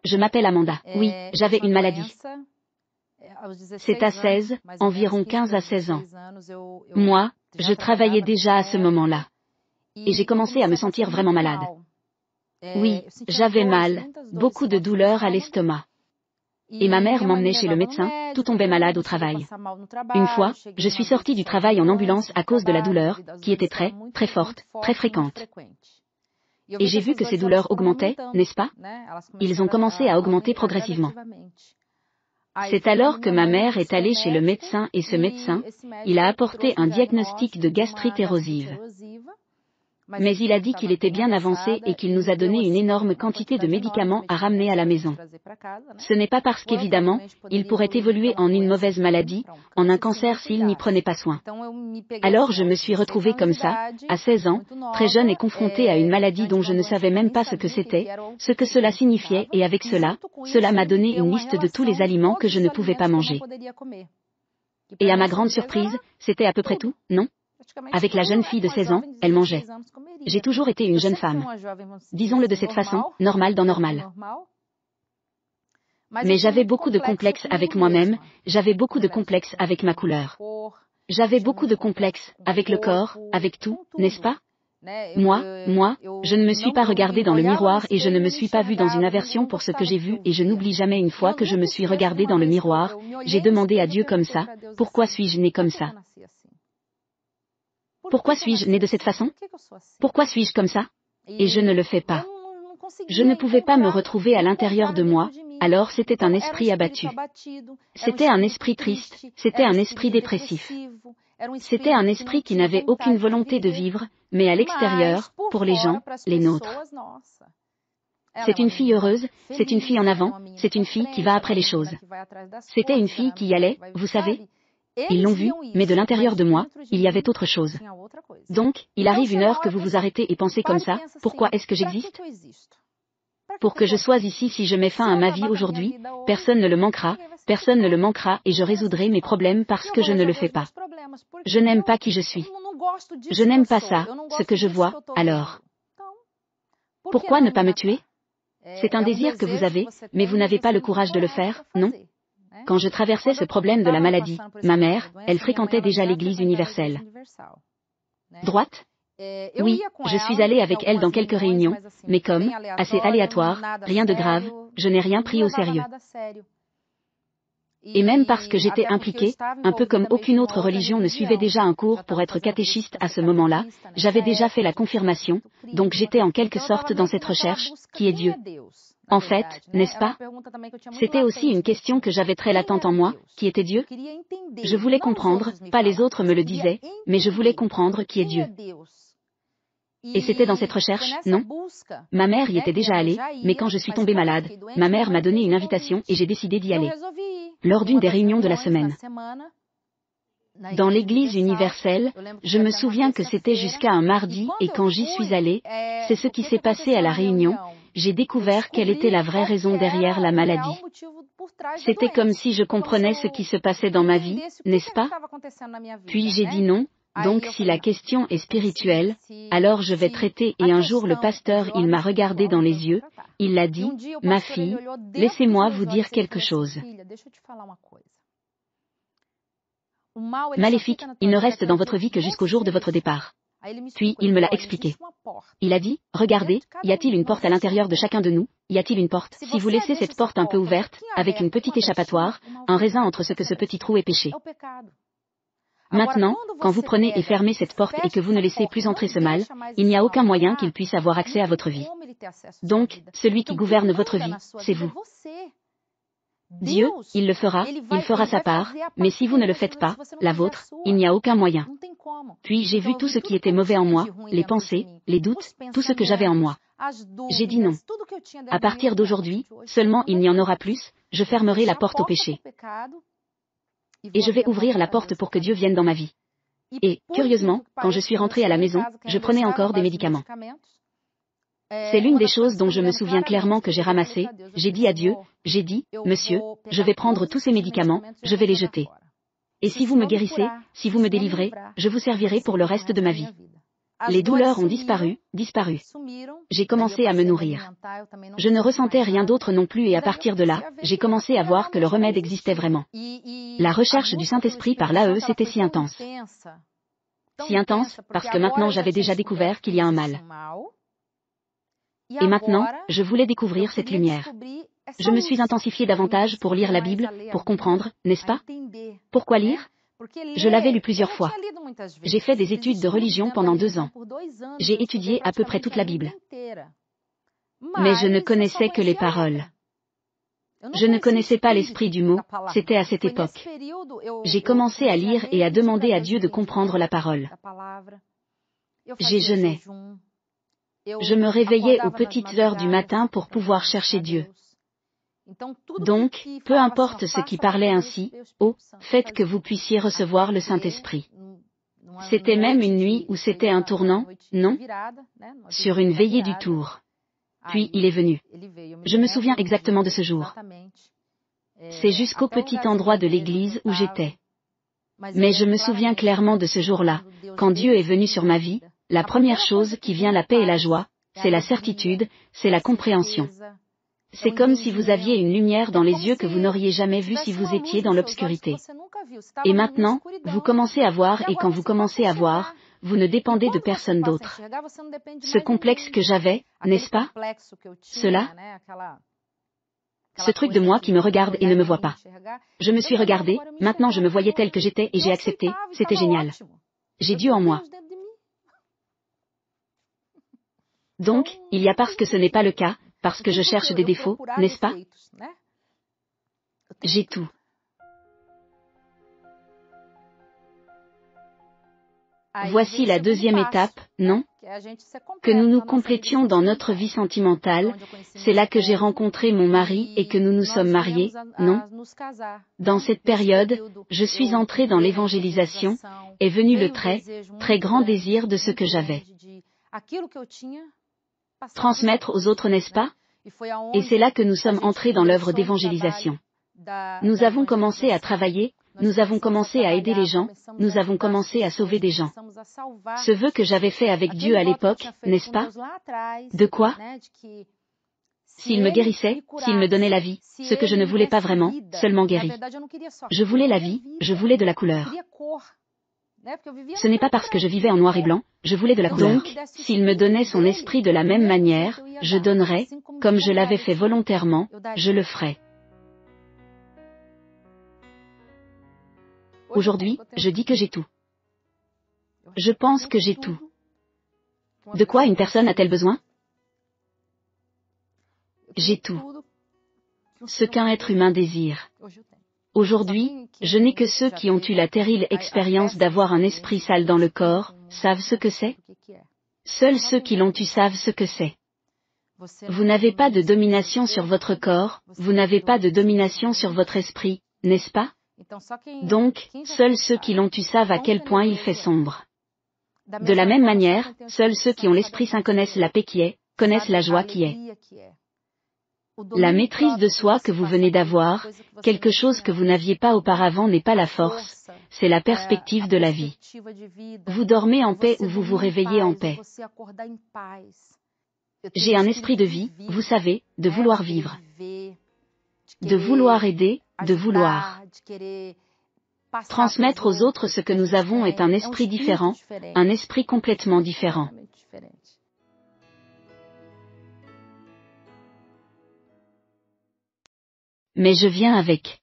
Je m'appelle Amanda. Oui, j'avais une maladie. C'est à 16, environ 15 à 16 ans. Moi, je travaillais déjà à ce moment-là. Et j'ai commencé à me sentir vraiment malade. Oui, j'avais mal, beaucoup de douleurs à l'estomac. Et ma mère m'emmenait chez le médecin, tout tombait malade au travail. Une fois, je suis sortie du travail en ambulance à cause de la douleur, qui était très, très forte, très fréquente. Et j'ai vu que ces douleurs augmentaient, n'est-ce pas? Ils ont commencé à augmenter progressivement. C'est alors que ma mère est allée chez le médecin et ce médecin, il a apporté un diagnostic de gastrite érosive. Mais il a dit qu'il était bien avancé et qu'il nous a donné une énorme quantité de médicaments à ramener à la maison. Ce n'est pas parce qu'évidemment, il pourrait évoluer en une mauvaise maladie, en un cancer s'il n'y prenait pas soin. Alors je me suis retrouvée comme ça, à 16 ans, très jeune et confrontée à une maladie dont je ne savais même pas ce que c'était, ce que cela signifiait et avec cela, cela m'a donné une liste de tous les aliments que je ne pouvais pas manger. Et à ma grande surprise, c'était à peu près tout, non? Avec la jeune fille de 16 ans, elle mangeait. J'ai toujours été une jeune femme. Disons-le de cette façon, normale dans normal. Mais j'avais beaucoup de complexes avec moi-même, j'avais beaucoup de complexes avec ma couleur. J'avais beaucoup de complexes avec le corps, avec tout, n'est-ce pas? Moi, je ne me suis pas regardée dans le miroir et je ne me suis pas vue dans une aversion pour ce que j'ai vu et je n'oublie jamais une fois que je me suis regardée dans le miroir, j'ai demandé à Dieu comme ça, pourquoi suis-je née comme ça? Pourquoi suis-je née de cette façon? Pourquoi suis-je comme ça? Et je ne le fais pas. Je ne pouvais pas me retrouver à l'intérieur de moi, alors c'était un esprit abattu. C'était un esprit triste, c'était un esprit dépressif. C'était un esprit qui n'avait aucune volonté de vivre, mais à l'extérieur, pour les gens, les nôtres. C'est une fille heureuse, c'est une fille en avant, c'est une fille qui va après les choses. C'était une fille qui y allait, vous savez? Ils l'ont vu, mais de l'intérieur de moi, il y avait autre chose. Donc, il arrive une heure que vous vous arrêtez et pensez comme ça, pourquoi est-ce que j'existe? Pour que je sois ici si je mets fin à ma vie aujourd'hui, personne ne le manquera et je résoudrai mes problèmes parce que je ne le fais pas. Je n'aime pas qui je suis. Je n'aime pas ça, ce que je vois, alors. Pourquoi ne pas me tuer? C'est un désir que vous avez, mais vous n'avez pas le courage de le faire, non? Quand je traversais ce problème de la maladie, ma mère, elle fréquentait déjà l'Église universelle. Droite? Oui, je suis allée avec elle dans quelques réunions, mais comme, assez aléatoire, rien de grave, je n'ai rien pris au sérieux. Et même parce que j'étais impliquée, un peu comme aucune autre religion ne suivait déjà un cours pour être catéchiste à ce moment-là, j'avais déjà fait la confirmation, donc j'étais en quelque sorte dans cette recherche, qui est Dieu? En fait, n'est-ce pas? C'était aussi une question que j'avais très latente en moi, qui était Dieu? Je voulais comprendre, pas les autres me le disaient, mais je voulais comprendre qui est Dieu. Et c'était dans cette recherche, non? Ma mère y était déjà allée, mais quand je suis tombée malade, ma mère m'a donné une invitation et j'ai décidé d'y aller. Lors d'une des réunions de la semaine. Dans l'Église universelle, je me souviens que c'était jusqu'à un mardi et quand j'y suis allée, c'est ce qui s'est passé à la réunion, j'ai découvert quelle était la vraie raison derrière la maladie. C'était comme si je comprenais ce qui se passait dans ma vie, n'est-ce pas? Puis j'ai dit non, donc si la question est spirituelle, alors je vais traiter et un jour le pasteur il m'a regardé dans les yeux, il a dit, ma fille, laissez-moi vous dire quelque chose. Maléfique, il ne reste dans votre vie que jusqu'au jour de votre départ. Puis, il me l'a expliqué. Il a dit, regardez, y a-t-il une porte à l'intérieur de chacun de nous? Y a-t-il une porte? Si vous laissez cette porte un peu ouverte, avec une petite échappatoire, un raisin entre ce que ce petit trou est péché. Maintenant, quand vous prenez et fermez cette porte et que vous ne laissez plus entrer ce mal, il n'y a aucun moyen qu'il puisse avoir accès à votre vie. Donc, celui qui gouverne votre vie, c'est vous. Dieu, il le fera, il fera sa part, mais si vous ne le faites pas, la vôtre, il n'y a aucun moyen. Puis j'ai vu tout ce qui était mauvais en moi, les pensées, les doutes, tout ce que j'avais en moi. J'ai dit non. À partir d'aujourd'hui, seulement il n'y en aura plus, je fermerai la porte au péché. Et je vais ouvrir la porte pour que Dieu vienne dans ma vie. Et, curieusement, quand je suis rentrée à la maison, je prenais encore des médicaments. C'est l'une des choses dont je me souviens clairement que j'ai ramassé, j'ai dit à Dieu, j'ai dit, Monsieur, je vais prendre tous ces médicaments, je vais les jeter. Et si vous me guérissez, si vous me délivrez, je vous servirai pour le reste de ma vie. Les douleurs ont disparu. J'ai commencé à me nourrir. Je ne ressentais rien d'autre non plus et à partir de là, j'ai commencé à voir que le remède existait vraiment. La recherche du Saint-Esprit par l'AE, c'était si intense. Si intense, parce que maintenant j'avais déjà découvert qu'il y a un mal. Et maintenant, je voulais découvrir cette lumière. Je me suis intensifiée davantage pour lire la Bible, pour comprendre, n'est-ce pas? Pourquoi lire? Je l'avais lu plusieurs fois. J'ai fait des études de religion pendant 2 ans. J'ai étudié à peu près toute la Bible. Mais je ne connaissais que les paroles. Je ne connaissais pas l'esprit du mot, c'était à cette époque. J'ai commencé à lire et à demander à Dieu de comprendre la parole. J'ai jeûné. Je me réveillais aux petites heures du matin pour pouvoir chercher Dieu. Donc, peu importe ce qui parlait ainsi, oh, faites que vous puissiez recevoir le Saint-Esprit. C'était même une nuit où c'était un tournant, non? Sur une veillée du Tour. Puis il est venu. Je me souviens exactement de ce jour. C'est jusqu'au petit endroit de l'église où j'étais. Mais je me souviens clairement de ce jour-là, quand Dieu est venu sur ma vie, la première chose qui vient, la paix et la joie, c'est la certitude, c'est la compréhension. C'est comme si vous aviez une lumière dans les yeux que vous n'auriez jamais vue si vous étiez dans l'obscurité. Et maintenant, vous commencez à voir et quand vous commencez à voir, vous ne dépendez de personne d'autre. Ce complexe que j'avais, n'est-ce pas? Cela? Ce truc de moi qui me regarde et ne me voit pas. Je me suis regardé, maintenant je me voyais tel que j'étais et j'ai accepté, c'était génial. J'ai Dieu en moi. Donc, il y a parce que ce n'est pas le cas, parce que je cherche des défauts, n'est-ce pas? J'ai tout. Voici la deuxième étape, non? Que nous nous complétions dans notre vie sentimentale, c'est là que j'ai rencontré mon mari et que nous nous sommes mariés, non? Dans cette période, je suis entrée dans l'évangélisation, est venu le très, très grand désir de ce que j'avais. Transmettre aux autres, n'est-ce pas? Et c'est là que nous sommes entrés dans l'œuvre d'évangélisation. Nous avons commencé à travailler, nous avons commencé à aider les gens, nous avons commencé à sauver des gens. Ce vœu que j'avais fait avec Dieu à l'époque, n'est-ce pas? De quoi? S'il me guérissait, s'il me donnait la vie, ce que je ne voulais pas vraiment, seulement guéri. Je voulais la vie, je voulais de la couleur. Ce n'est pas parce que je vivais en noir et blanc, je voulais de la couleur. Donc, s'il me donnait son esprit de la même manière, je donnerais, comme je l'avais fait volontairement, je le ferais. Aujourd'hui, je dis que j'ai tout. Je pense que j'ai tout. De quoi une personne a-t-elle besoin? J'ai tout. Ce qu'un être humain désire. Aujourd'hui, je n'ai que ceux qui ont eu la terrible expérience d'avoir un esprit sale dans le corps, savent ce que c'est. Seuls ceux qui l'ont eu savent ce que c'est. Vous n'avez pas de domination sur votre corps, vous n'avez pas de domination sur votre esprit, n'est-ce pas? Donc, seuls ceux qui l'ont eu savent à quel point il fait sombre. De la même manière, seuls ceux qui ont l'Esprit Saint connaissent la paix qui est, connaissent la joie qui est. La maîtrise de soi que vous venez d'avoir, quelque chose que vous n'aviez pas auparavant n'est pas la force, c'est la perspective de la vie. Vous dormez en paix ou vous vous réveillez en paix. J'ai un esprit de vie, vous savez, de vouloir vivre. De vouloir aider, de vouloir transmettre aux autres ce que nous avons est un esprit différent, un esprit complètement différent. Mais je viens avec